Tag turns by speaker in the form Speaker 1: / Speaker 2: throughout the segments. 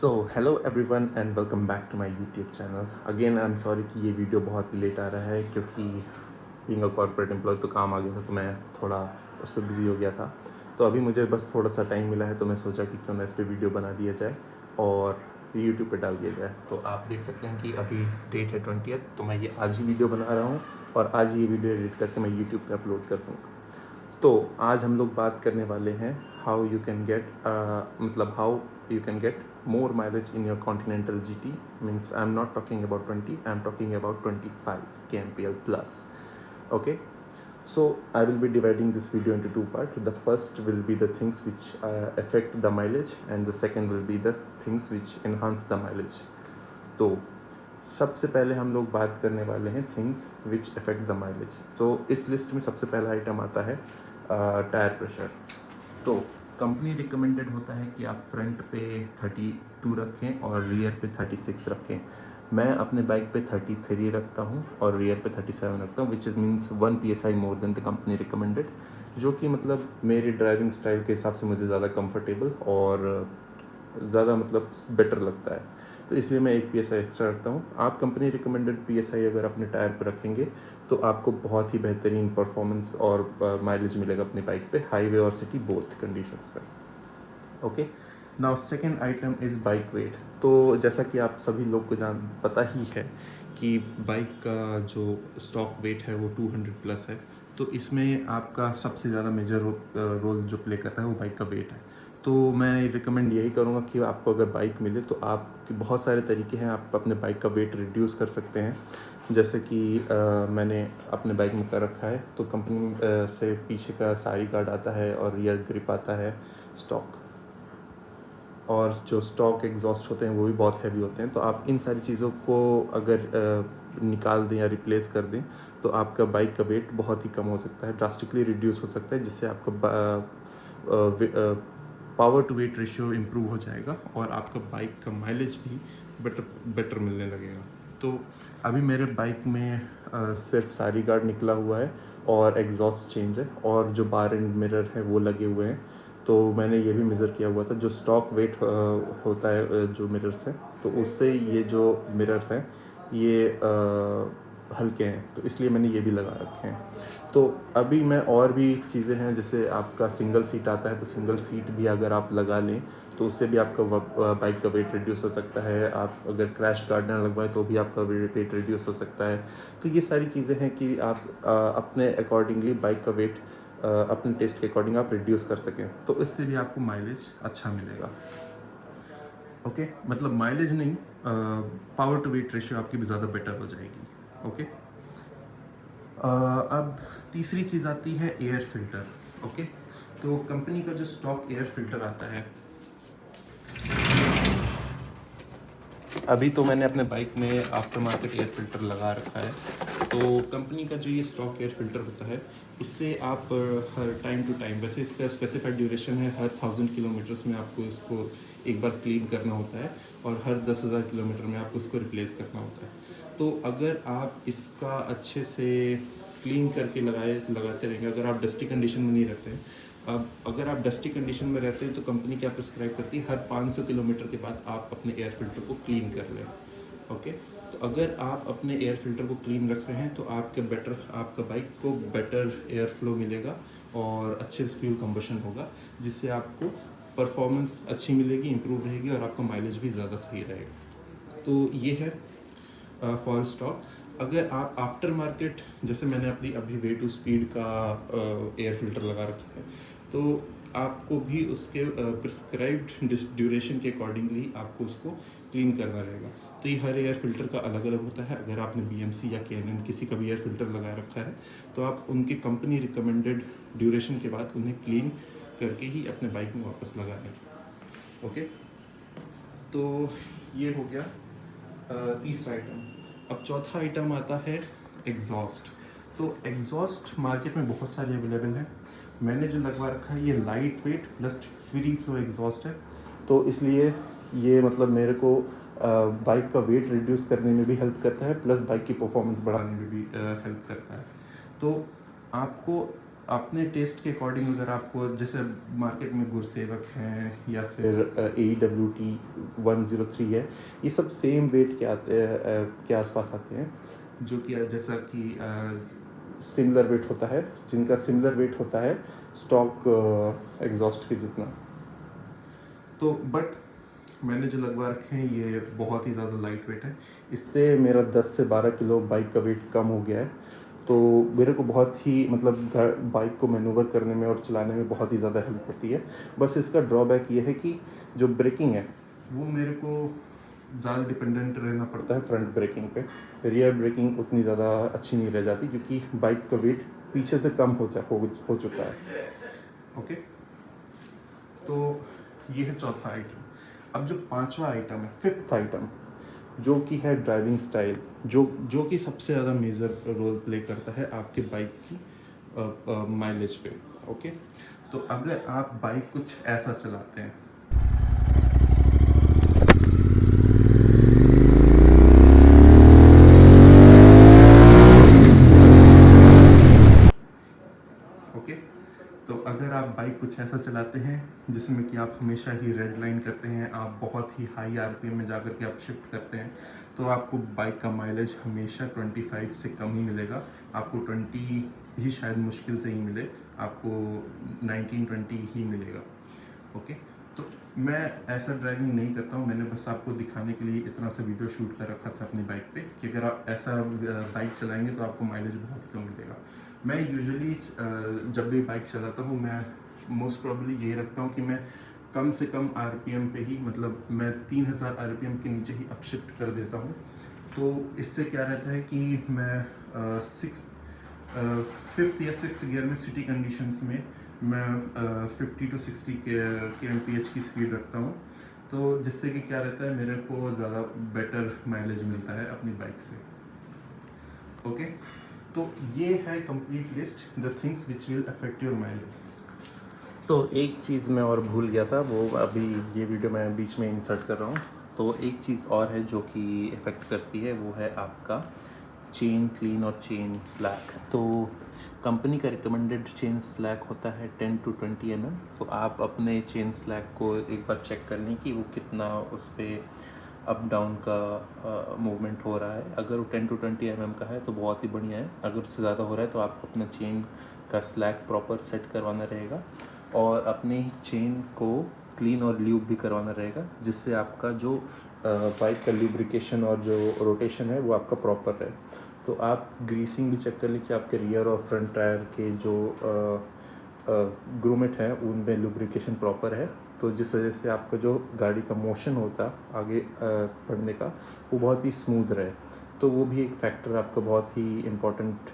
Speaker 1: So hello everyone and welcome back to my YouTube channel. Again I am sorry कि ये video बहुत late आ रहा है क्योंकि बीइंग अ कॉर्पोरेट एम्प्लॉय तो काम आ गया था, तो मैं थोड़ा उस पर बिज़ी हो गया था। तो अभी मुझे बस थोड़ा सा टाइम मिला है, तो मैं सोचा कि क्यों ना इस पर वीडियो बना दिया जाए और यूट्यूब पे डाल दिया जाए। तो आप देख सकते हैं कि अभी डेट है 20th, तो मैं ये आज ही वीडियो बना रहा हूँ और आज ही ये वीडियो एडिट करके मैं यूट्यूब पे अपलोड कर दूँगा। तो आज हम लोग बात करने वाले हैं हाउ यू कैन गेट मतलब how you can get more mileage in your Continental GT. Means I'm not talking about 20, I'm talking about 25 kmpl plus. Okay, so I will be dividing this video into two parts. The first will be the things which affect the mileage, and the second will be the things which enhance the mileage. तो सबसे पहले हम लोग बात करने वाले हैं things which affect the mileage. तो इस लिस्ट में सबसे पहला आइटम आता है टायर प्रेशर। तो कंपनी रिकमेंडेड होता है कि आप फ्रंट पे 32 रखें और रियर पे 36 रखें। मैं अपने बाइक पे 33 रखता हूँ और रियर पे 37 रखता हूँ, which is means 1 PSI more than the company recommended, जो कि मतलब मेरी ड्राइविंग स्टाइल के हिसाब से मुझे ज़्यादा कंफर्टेबल और ज़्यादा मतलब बेटर लगता है। तो इसलिए मैं 1 PSI एक्स्ट्रा रखता हूँ। आप कंपनी रिकमेंडेड PSI अगर अपने टायर पर रखेंगे तो आपको बहुत ही बेहतरीन परफॉर्मेंस और माइलेज मिलेगा अपनी बाइक पे, हाईवे और सिटी बोथ कंडीशंस में। Okay, now second item is bike weight. तो जैसा कि आप सभी लोग को पता ही है कि बाइक का जो स्टॉक वेट है वो 200 प्लस है। तो इसमें आपका सबसे ज़्यादा मेजर रोल जो प्ले करता है वो बाइक का वेट है। तो मैं रिकमेंड यही करूँगा कि आपको अगर बाइक मिले तो आपके बहुत सारे तरीके हैं, आप अपने बाइक का वेट रिड्यूस कर सकते हैं। जैसे कि मैंने अपने बाइक में कर रखा है, तो कंपनी से पीछे का सारी गार्ड आता है और रियर ग्रिप आता है स्टॉक, और जो स्टॉक एग्जॉस्ट होते हैं वो भी बहुत हैवी होते हैं। तो आप इन सारी चीज़ों को अगर निकाल दें या रिप्लेस कर दें तो आपका बाइक का वेट बहुत ही कम हो सकता है, ड्रास्टिकली रिड्यूस हो सकता है, जिससे आपका power to weight ratio improve हो जाएगा और आपका बाइक का माइलेज भी बेटर मिलने लगेगा। तो अभी मेरे बाइक में सिर्फ सारी गार्ड निकला हुआ है और एग्जॉस्ट चेंज है और जो बार एंड मिरर है वो लगे हुए हैं। तो मैंने ये भी मेज़र किया हुआ था, जो स्टॉक वेट होता है जो मिरर्स हैं, तो उससे ये जो मिरर हैं ये हल्के हैं, तो इसलिए मैंने ये भी लगा रखे हैं। तो अभी मैं और भी चीज़ें हैं, जैसे आपका सिंगल सीट आता है, तो सिंगल सीट भी अगर आप लगा लें तो उससे भी आपका बाइक का वेट रिड्यूस हो सकता है। आप अगर क्रैश गार्ड ना लगवाएं तो भी आपका वेट रिड्यूस हो सकता है। तो ये सारी चीज़ें हैं कि आप अपने अकॉर्डिंगली बाइक का वेट अपने टेस्ट के अकॉर्डिंग आप रिड्यूस कर सकें, तो इससे भी आपको माइलेज अच्छा मिलेगा। ओके, मतलब माइलेज नहीं, पावर टू वेट रेशियो आपकी भी ज़्यादा बेटर हो जाएगी। ओके, अब तीसरी चीज़ आती है एयर फिल्टर। ओके, तो कंपनी का जो स्टॉक एयर फिल्टर आता है, अभी तो मैंने अपने बाइक में आफ्टर मार्केट एयर फिल्टर लगा रखा है। तो कंपनी का जो ये स्टॉक एयर फिल्टर होता है, इससे आप हर टाइम टू टाइम, वैसे इसका स्पेसिफाइड ड्यूरेशन है, हर 1000 किलोमीटर्स में आपको इसको एक बार क्लीन करना होता है और हर 10,000 किलोमीटर में आपको इसको रिप्लेस करना होता है। तो अगर आप इसका अच्छे से क्लीन करके लगाते रहेंगे, अगर आप डस्टी कंडीशन में नहीं रहते हैं, अब अगर आप डस्टी कंडीशन में रहते हैं तो कंपनी क्या प्रिस्क्राइब करती है, हर 500 किलोमीटर के बाद आप अपने एयर फिल्टर को क्लीन कर लें। ओके, तो अगर आप अपने एयर फिल्टर को क्लीन रख रहे हैं तो आपका बाइक को बेटर एयर फ्लो मिलेगा और अच्छे से फ्यूल कंबशन होगा, जिससे आपको परफॉर्मेंस अच्छी मिलेगी, इंप्रूव रहेगी और आपका माइलेज भी ज़्यादा सही रहेगा। तो ये है फॉर स्टॉक। अगर आप आफ्टर मार्केट, जैसे मैंने अपनी अभी वे टू स्पीड का एयर फिल्टर लगा रखा है, तो आपको भी उसके प्रिस्क्राइब्ड ड्यूरेशन के अकॉर्डिंगली आपको उसको क्लीन करना रहेगा। तो ये हर एयर फिल्टर का अलग अलग होता है। अगर आपने BMC या KNN किसी का भी एयर फिल्टर लगा रखा है तो आप उनके कंपनी रिकमेंडेड ड्यूरेशन के बाद उन्हें क्लीन करके ही अपने बाइक में वापस लगा लें। ओके, तो ये हो गया तीसरा आइटम। अब चौथा आइटम आता है एग्जॉस्ट। तो एग्जॉस्ट मार्केट में बहुत सारे अवेलेबल हैं। मैंने जो लगवा रखा है ये light weight plus free flow exhaust है, तो इसलिए ये मतलब मेरे को बाइक का वेट रिड्यूस करने में भी हेल्प करता है, प्लस बाइक की परफॉर्मेंस बढ़ाने में भी हेल्प करता है। तो आपको अपने टेस्ट के अकॉर्डिंग अगर आपको जैसे मार्केट में गुरसेवक हैं या फिर AWT 103 है, ये सब सेम वेट के आसपास आते हैं, जो कि जैसा कि सिमिलर वेट होता है, जिनका सिमिलर वेट होता है स्टॉक एग्जॉस्ट के जितना। तो बट मैंने जो लगवा रखे हैं ये बहुत ही ज़्यादा लाइट वेट है, इससे मेरा 10 से 12 किलो बाइक का वेट कम हो गया है। तो मेरे को बहुत ही मतलब बाइक को मैनूवर करने में और चलाने में बहुत ही ज़्यादा हेल्प होती है। बस इसका ड्रॉबैक ये है कि जो ब्रेकिंग है वो मेरे को ज़्यादा डिपेंडेंट रहना पड़ता है फ्रंट ब्रेकिंग पे। रियर ब्रेकिंग उतनी ज़्यादा अच्छी नहीं रह जाती क्योंकि बाइक का वेट पीछे से कम हो चुका है। ओके, तो ये है चौथा आइटम। अब जो पांचवा आइटम है, फिफ्थ आइटम, जो कि है ड्राइविंग स्टाइल, जो कि सबसे ज़्यादा मेजर रोल प्ले करता है आपके बाइक की माइलेज पे। ओके, तो अगर आप बाइक कुछ ऐसा चलाते हैं, ओके, तो अगर आप बाइक कुछ ऐसा चलाते हैं जिसमें कि आप हमेशा ही रेड लाइन करते हैं, आप बहुत ही हाई आरपीएम में जाकर के आप शिफ्ट करते हैं, तो आपको बाइक का माइलेज हमेशा 25 से कम ही मिलेगा। आपको 20 ही शायद मुश्किल से ही मिले, आपको 19-20 ही मिलेगा। ओके, तो मैं ऐसा ड्राइविंग नहीं करता हूँ, मैंने बस आपको दिखाने के लिए इतना सा वीडियो शूट कर रखा था अपनी बाइक पे कि अगर आप ऐसा बाइक चलाएंगे तो आपको माइलेज बहुत कम मिलेगा। मैं यूजुअली जब भी बाइक चलाता हूँ मैं मोस्ट प्रॉब्ली यही रखता हूँ कि मैं कम से कम आरपीएम पे ही, मतलब मैं 3000 आरपीएम के नीचे ही अपशिफ्ट कर देता हूँ। तो इससे क्या रहता है कि मैं फिफ्थ या सिक्स्थ गियर में सिटी कंडीशंस में मैं 50 to 60 kmph की स्पीड रखता हूँ, तो जिससे कि क्या रहता है मेरे को ज़्यादा बेटर माइलेज मिलता है अपनी बाइक से। ओके, तो ये है complete list the things which will affect your mileage. तो एक चीज़ मैं और भूल गया था, वो अभी ये वीडियो मैं बीच में इंसर्ट कर रहा हूँ। तो एक चीज़ और है जो कि इफ़ेक्ट करती है, वो है आपका चेन क्लीन और चेन स्लैक। तो कंपनी का रिकमेंडेड चेन स्लैक होता है 10 to 20 mm। तो आप अपने चेन स्लैक को एक बार चेक कर लें कि वो कितना उस पर अप डाउन का मूवमेंट हो रहा है। अगर वो 10 to 20 mm का है तो बहुत ही बढ़िया है, अगर उससे ज़्यादा हो रहा है तो आपको अपना चेन का स्लैक प्रॉपर सेट करवाना रहेगा और अपने चेन को क्लीन और ल्यूब भी करवाना रहेगा, जिससे आपका जो बाइक का ल्यूब्रिकेशन और जो रोटेशन है वो आपका प्रॉपर रहे। तो आप ग्रीसिंग भी चेक कर लीजिए कि आपके रियर और फ्रंट टायर के जो ग्रूमेट हैं उनमें लुब्रिकेशन प्रॉपर है, तो जिस वजह से आपका जो गाड़ी का मोशन होता है आगे बढ़ने का वो बहुत ही स्मूथ रहे। तो वो भी एक फैक्टर आपका बहुत ही इम्पोर्टेंट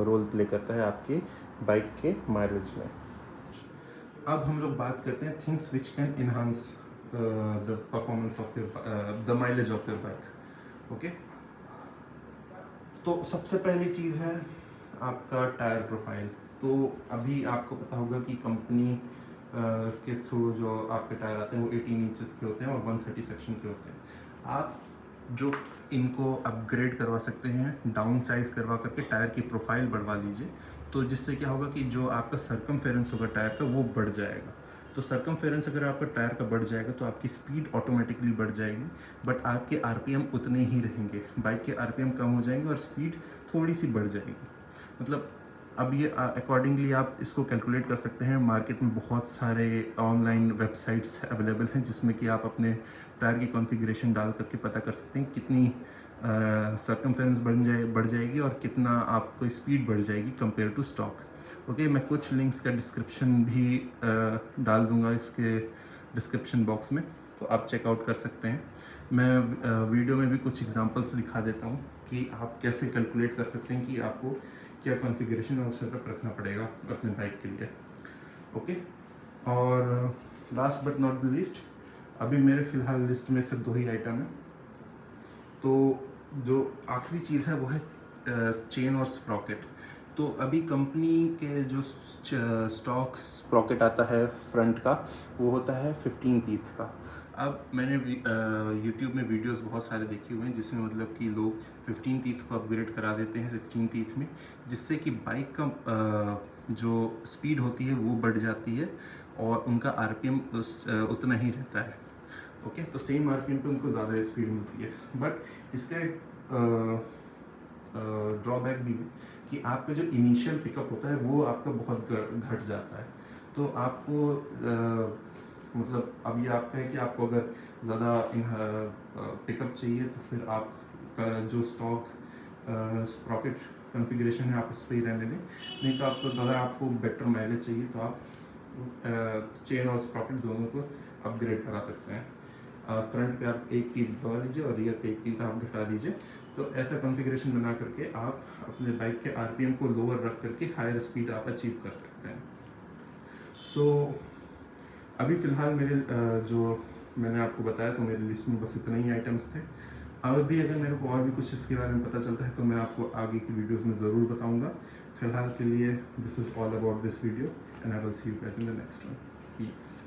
Speaker 1: रोल प्ले करता है आपके बाइक के माइलेज में। अब हम लोग बात करते हैं things which can enhance the performance of your the mileage of your bike. Okay, तो सबसे पहली चीज़ है आपका टायर प्रोफाइल। तो अभी आपको पता होगा कि कंपनी के थ्रू जो आपके टायर आते हैं वो 18 इंचेस के होते हैं और 130 सेक्शन के होते हैं। आप जो इनको अपग्रेड करवा सकते हैं, डाउन साइज करवा करके टायर की प्रोफाइल बढ़वा लीजिए, तो जिससे क्या होगा कि जो आपका सरकमफेरेंस होगा टायर का वो बढ़ जाएगा। तो सरकमफेरेंस अगर आपका टायर का बढ़ जाएगा तो आपकी स्पीड ऑटोमेटिकली बढ़ जाएगी, बट आपके आरपीएम उतने ही रहेंगे। बाइक के आरपीएम कम हो जाएंगे और स्पीड थोड़ी सी बढ़ जाएगी। मतलब अब ये अकॉर्डिंगली आप इसको कैलकुलेट कर सकते हैं। मार्केट में बहुत सारे ऑनलाइन वेबसाइट्स अवेलेबल हैं जिसमें कि आप अपने टायर की कॉन्फ़िगरेशन डाल करके पता कर सकते हैं कितनी सरकमफेरेंस बढ़ जाएगी और कितना आपको स्पीड बढ़ जाएगी कंपेयर टू स्टॉक। ओके, मैं कुछ लिंक्स का डिस्क्रिप्शन भी डाल दूंगा इसके डिस्क्रिप्शन बॉक्स में, तो आप चेकआउट कर सकते हैं। मैं वीडियो में भी कुछ एग्जांपल्स दिखा देता हूँ कि आप कैसे कैलकुलेट कर सकते हैं कि आपको क्या कॉन्फ़िगरेशन और सेटअप रखना पड़ेगा अपने बाइक के लिए। ओके, और last but not the least, अभी मेरे फ़िलहाल लिस्ट में सिर्फ 2 ही आइटम हैं। तो जो आखिरी चीज़ है वो है चेन और स्प्रॉकेट। तो अभी कंपनी के जो स्टॉक स्प्रॉकेट आता है फ्रंट का वो होता है 15 टीथ का। अब मैंने यूट्यूब में वीडियोस बहुत सारे देखे हुए हैं जिसमें मतलब कि लोग 15 टीथ को अपग्रेड करा देते हैं 16 टीथ में, जिससे कि बाइक का जो स्पीड होती है वो बढ़ जाती है और उनका आरपीएम उतना ही रहता है। ओके, तो सेम आरपीएम पे उनको ज़्यादा स्पीड मिलती है। बट इसका एक ड्रॉबैक भी है कि आपका जो इनिशियल पिकअप होता है वो आपका बहुत घट जाता है। तो आपको मतलब अभी आपका है कि आपको अगर ज़्यादा पिकअप चाहिए तो फिर आप जो स्टॉक स्प्रॉकेट कॉन्फ़िगरेशन है आप उस पर ही रहने दें। नहीं तो आपको अगर आपको बेटर माइलेज चाहिए तो आप चेन और स्प्रॉकेट दोनों को अपग्रेड करा सकते हैं। फ्रंट पे आप एक तीर बढ़ा दीजिए और रियर पे एक तीर आप घटा दीजिए। तो ऐसा कॉन्फ़िगरेशन बना करके आप अपने बाइक के आरपीएम को लोअर रख करके हायर स्पीड आप अचीव कर सकते हैं। सो अभी फ़िलहाल मेरे जो मैंने आपको बताया तो मेरी लिस्ट में बस इतने ही आइटम्स थे। अब भी अगर मेरे को और भी कुछ इसके बारे में पता चलता है तो मैं आपको आगे की वीडियोस में ज़रूर बताऊंगा। फ़िलहाल के लिए this is all about this video and I will see you guys in the next one. Piece.